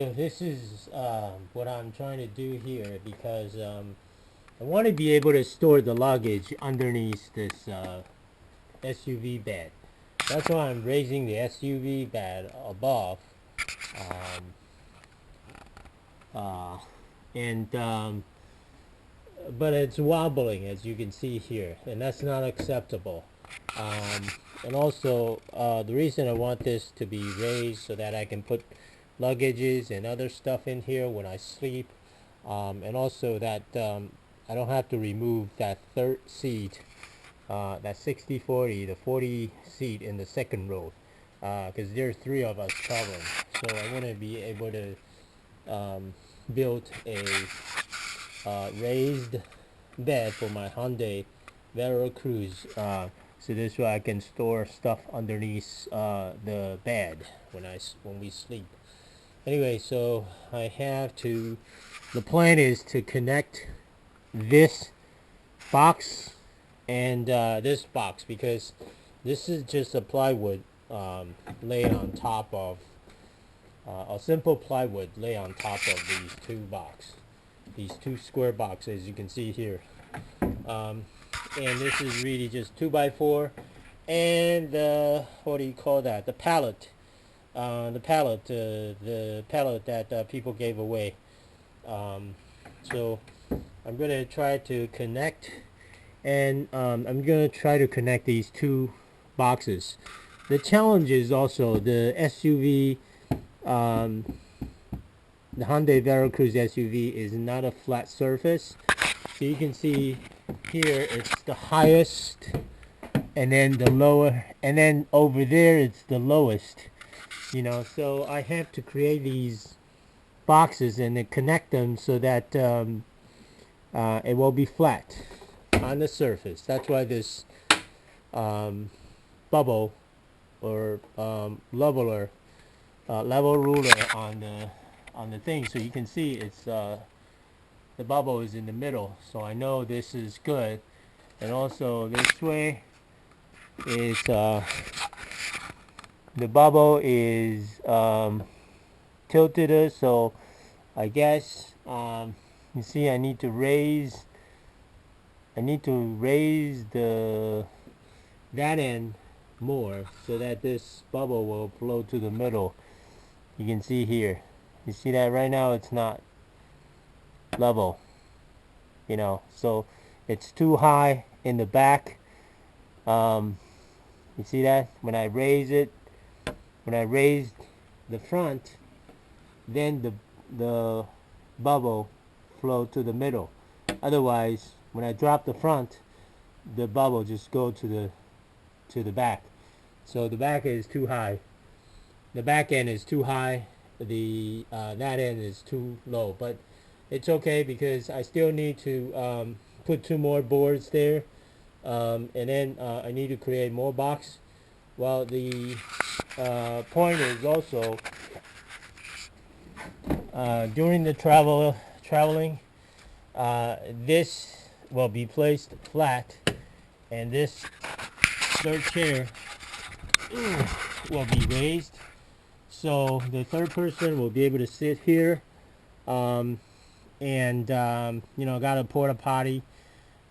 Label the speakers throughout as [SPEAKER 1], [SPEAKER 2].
[SPEAKER 1] So this is what I'm trying to do here because I want to be able to store the luggage underneath this SUV bed. That's why I'm raising the SUV bed above, um, uh, and but it's wobbling as you can see here, and that's not acceptable. Um, and also, the reason I want this to be raised so that I can put luggages and other stuff in here when I sleep, and also that I don't have to remove that third seat, that 60/40, the 40 seat in the second row, because there are three of us traveling. So I want to be able to build a raised bed for my Hyundai Veracruz. So this way I can store stuff underneath the bed when we sleep. Anyway, so I have to. The plan is to connect this box and this box because this is just a plywood laid on top of a simple plywood laid on top of these two square boxes you can see here. Um, and this is really just 2x4 and what do you call that, the pallet that people gave away. So I'm gonna try to connect, and I'm gonna try to connect these two boxes. The challenge is also the SUV. um, the Hyundai Veracruz SUV is not a flat surface. So you can see here it's the highest, and then the lower, and then over there it's the lowest. So I have to create these boxes and then connect them so that it will be flat on the surface. That's why this um, bubble or level ruler on the thing, so you can see it's the bubble is in the middle, so I know this is good. And also this way is the bubble is tilted, so I guess you see I need to raise the that end more so that this bubble will flow to the middle. You can see here, you see that right now it's not level, so it's too high in the back. You see that when I raise the front, then the bubble flow to the middle. Otherwise, when I drop the front, the bubble just go to the back. So the back is too high. The back end is too high. The that end is too low. But it's okay because I still need to put two more boards there, and then I need to create more box. Well, the point is also during the traveling, this will be placed flat, and this third chair will be raised, so the third person will be able to sit here, um, and got a porta potty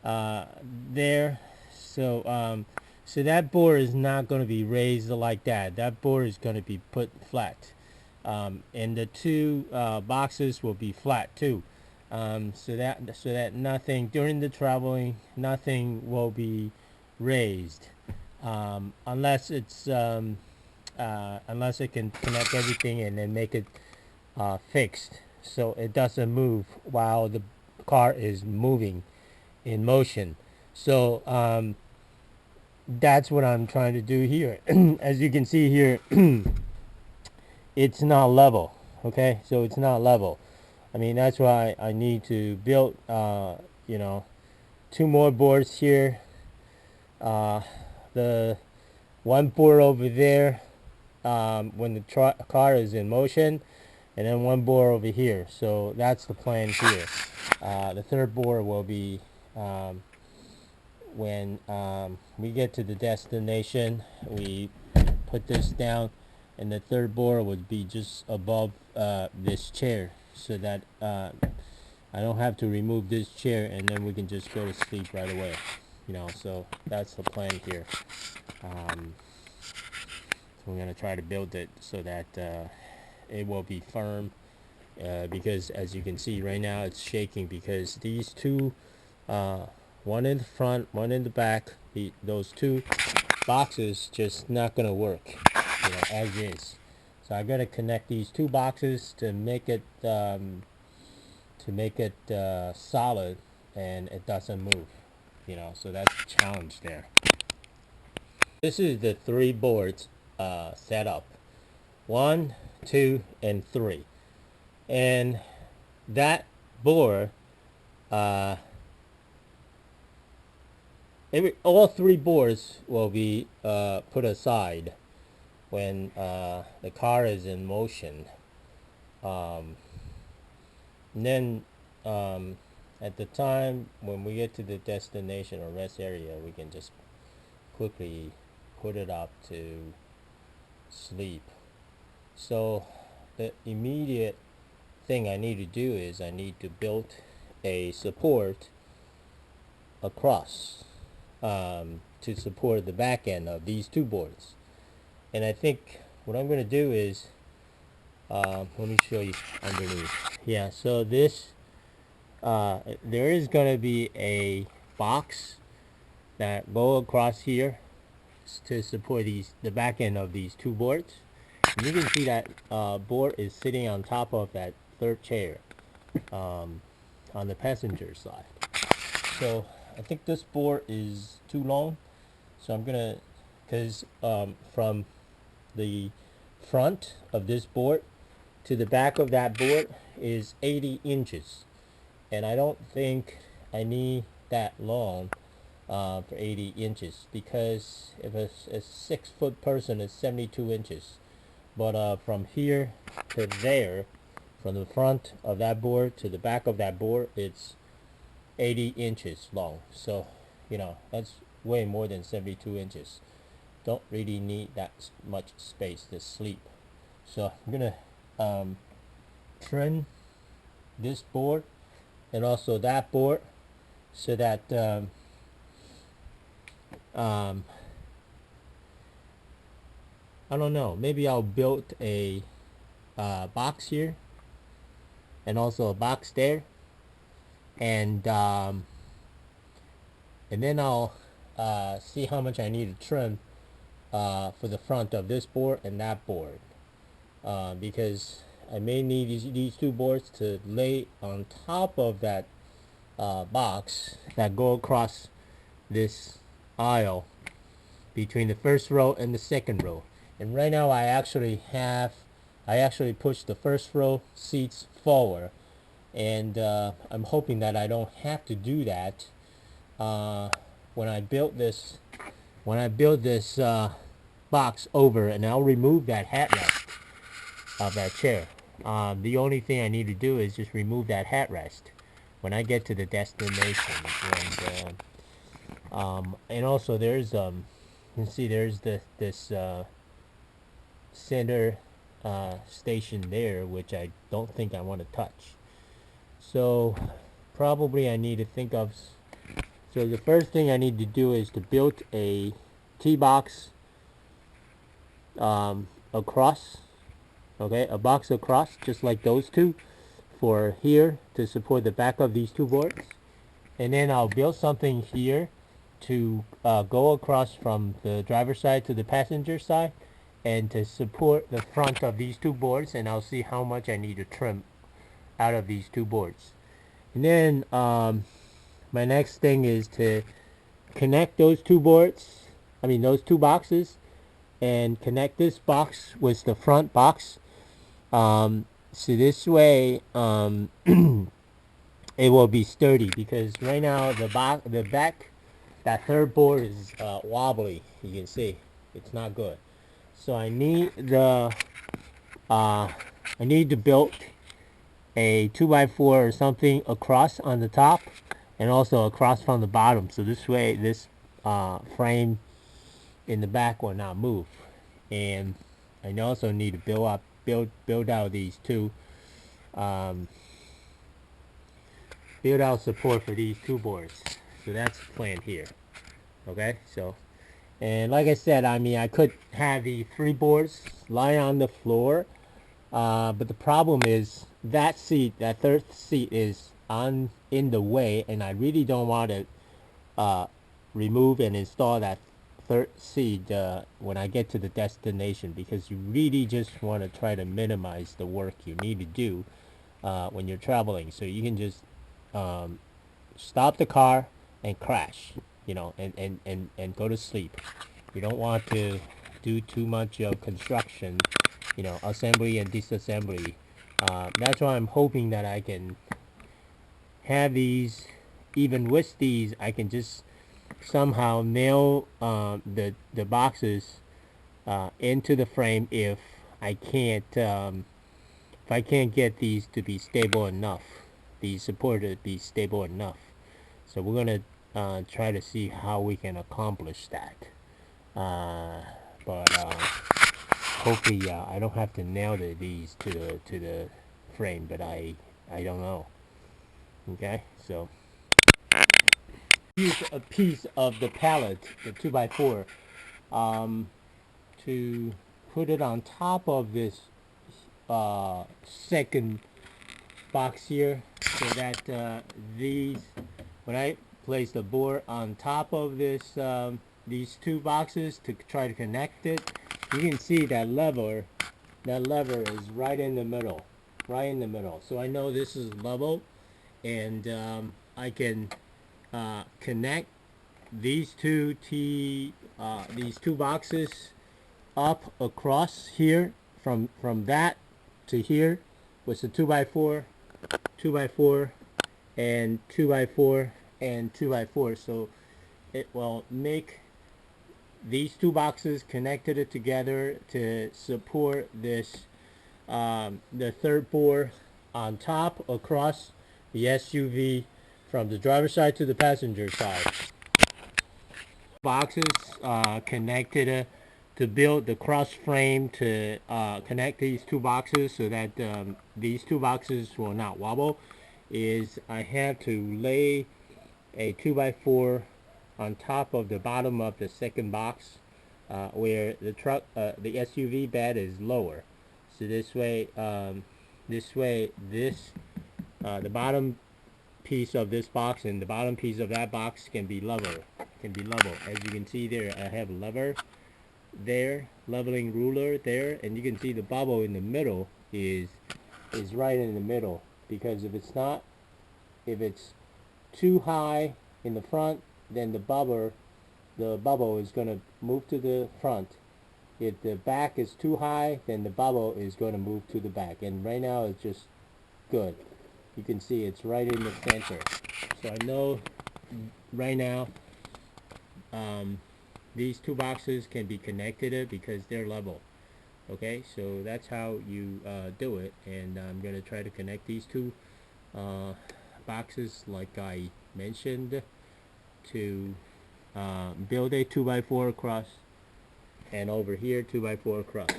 [SPEAKER 1] there. So that board is not going to be raised like that. That board is going to be put flat, and the two boxes will be flat too. So that nothing during the traveling, nothing will be raised, unless it can connect everything and then make it fixed so it doesn't move while the car is moving in motion. So that's what I'm trying to do here. As you can see here, it's not level. Okay, so it's not level. I mean, that's why I need to build, two more boards here. The one board over there when the car is in motion, and then one board over here. So that's the plan here. The third board will be when we get to the destination. We put this down and the third board would be just above this chair, so that I don't have to remove this chair, and then we can just go to sleep right away. So that's the plan here. So we're gonna try to build it so that it will be firm, because as you can see right now it's shaking, because these two, one in the front, one in the back, those two boxes just not gonna work, as is. So I gotta connect these two boxes to make it solid, and it doesn't move. So that's the challenge there. This is the three boards set up: 1, 2, and 3. And that board, all three boards will be put aside when the car is in motion. And then at the time when we get to the destination or rest area, we can just quickly put it up to sleep. So the immediate thing I need to do is I need to build a support across to support the back end of these two boards. And I think what I'm going to do is, let me show you underneath. Yeah, so this, there is going to be a box that go across here to support the back end of these two boards. And you can see that board is sitting on top of that third chair on the passenger side. So I think this board is too long, so I'm gonna, because from the front of this board to the back of that board is 80 inches, and I don't think I need that long for 80 inches, because if a 6-foot person is 72 inches, but from here to there, from the front of that board to the back of that board, it's 80 inches long. So that's way more than 72 inches. Don't really need that much space to sleep. So I'm gonna trim this board and also that board, so that I don't know, maybe I'll build a box here and also a box there, and then I'll see how much I need to trim for the front of this board and that board, because I may need these two boards to lay on top of that box that go across this aisle between the first row and the second row. And right now I actually pushed the first row seats forward, and I'm hoping that I don't have to do that when I build this box over, and I'll remove that headrest of that chair. The only thing I need to do is just remove that headrest when I get to the destination. And also there's you can see there's this center station there, which I don't think I want to touch. So probably I need to think of, so the first thing I need to do is to build a T-box across, okay, a box across just like those two for here to support the back of these two boards. And then I'll build something here to go across from the driver's side to the passenger side, and to support the front of these two boards, and I'll see how much I need to trim out of these two boards. And then my next thing is to connect those two boards, those two boxes, and connect this box with the front box, so this way it will be sturdy, because right now the back, that third board is wobbly. You can see it's not good. So I need to build a 2x4 or something across on the top, and also across from the bottom, so this way this frame in the back will not move. And I also need to build out these two, um, build out support for these two boards. So that's the plan here. Okay, so, and like I said, I mean, I could have the three boards lie on the floor, but the problem is that seat, that third seat, is on in the way, and I really don't want to remove and install that third seat when I get to the destination, because you really just want to try to minimize the work you need to do when you're traveling, so you can just um, stop the car and crash, and go to sleep. You don't want to do too much of construction, assembly and disassembly. That's why I'm hoping that I can have these, even with these, I can just somehow nail the boxes into the frame if I can't get these to be stable enough, these support to be stable enough. So we're gonna try to see how we can accomplish that. But hopefully I don't have to nail these to the frame, but I don't know. Okay, so use a piece of the pallet, the 2x4, um, to put it on top of this second box here, so that when I place the board on top of these two boxes to try to connect it, you can see that lever is right in the middle, so I know this is level, and I can connect these two boxes up across here, from that to here, with the 2x4, 2x4, and 2x4, and 2x4. So it will make these two boxes connected together to support this, the third board on top across the SUV from the driver's side to the passenger side. Boxes connected to build the cross frame to connect these two boxes so that these two boxes will not wobble, is I have to lay a 2x4 on top of the bottom of the second box, where the SUV bed is lower. So this way, the bottom piece of this box and the bottom piece of that box can be level. As you can see there, I have a lever there, leveling ruler there, and you can see the bubble in the middle is right in the middle, because if it's too high in the front, then the bubble is going to move to the front. If the back is too high, then the bubble is going to move to the back, and right now it's just good. You can see it's right in the center. So I know right now these two boxes can be connected because they're level. Okay, so that's how you do it, and I'm going to try to connect these two boxes like I mentioned to build a 2x4 across, and over here 2x4 across,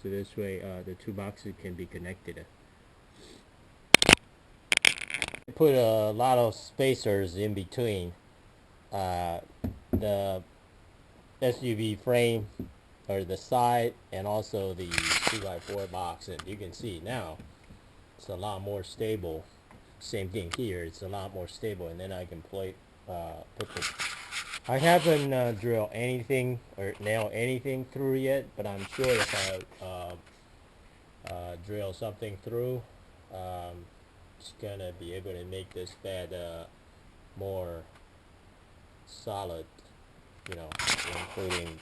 [SPEAKER 1] so this way the two boxes can be connected. Put a lot of spacers in between the SUV frame, or the side, and also the 2x4 box, and you can see now it's a lot more stable. Same thing here, it's a lot more stable, and then I can put the, I haven't drilled anything or nailed anything through yet, but I'm sure if I drill something through, it's gonna be able to make this bed more solid, including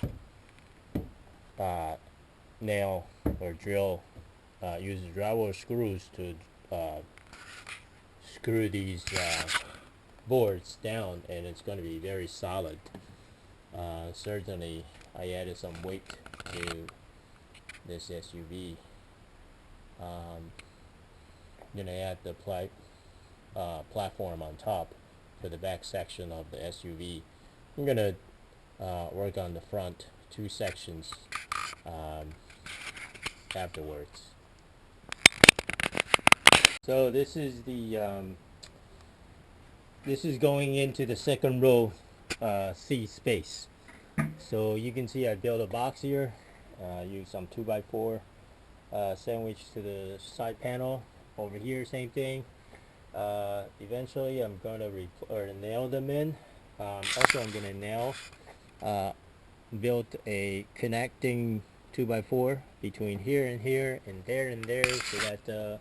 [SPEAKER 1] nail or drill, use drywall screws to screw these boards down, and it's going to be very solid. Certainly I added some weight to this SUV. Gonna add the platform on top for the back section of the SUV. I'm gonna work on the front two sections afterwards. So this is the this is going into the second row seat space. So you can see I built a box here. Use some 2x4 sandwich to the side panel. Over here, same thing. Eventually, I'm gonna nail them in. Also, I'm gonna build a connecting 2x4 between here and here and there, so that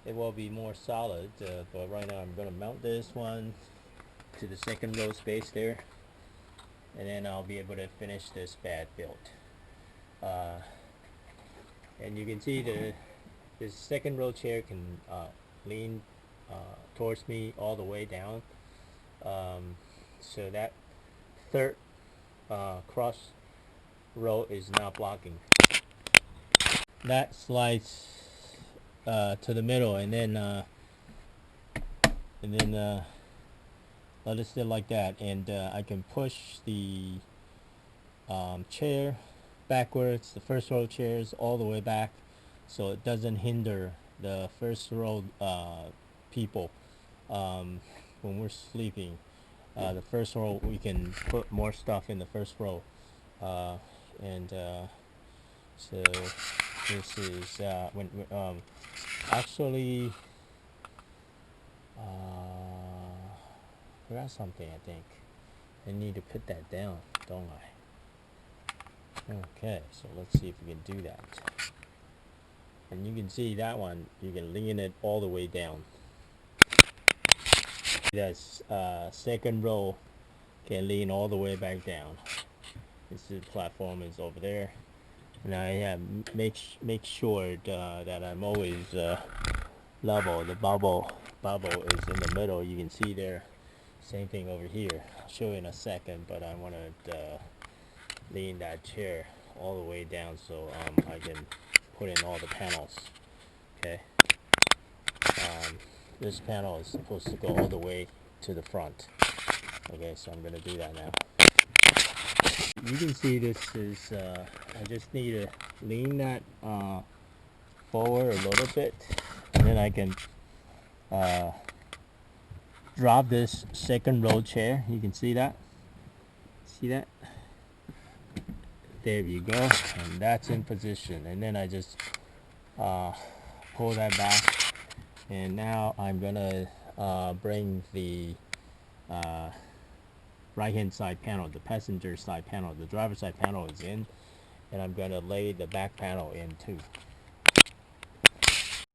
[SPEAKER 1] it will be more solid. But right now, I'm gonna mount this one to the second row space there, and then I'll be able to finish this bed build. And you can see this second row chair can lean towards me all the way down, so that third cross row is not blocking. That slides to the middle, and then let it sit like that, and I can push the chair backwards, the first row chairs all the way back, so it doesn't hinder the first row people when we're sleeping. The first row, we can put more stuff in the first row, and so this is when actually forgot something. I think I need to put that down, don't I? Okay, so let's see if we can do that. And you can see that one, you can lean it all the way down. That's second row can lean all the way back down. This is, platform is over there, and I have make sure that I'm always level. The bubble is in the middle. You can see there. Same thing over here. I'll show you in a second, but I want to lean that chair all the way down so I can put in all the panels. Okay. This panel is supposed to go all the way to the front. Okay, so I'm gonna do that now. You can see this is I just need to lean that forward a little bit, and then I can drop this second row chair. You can see that. See that? There you go, and that's in position. And then I just pull that back, and now I'm gonna bring the right hand side panel, the passenger side panel. The driver side panel is in, and I'm gonna lay the back panel in too.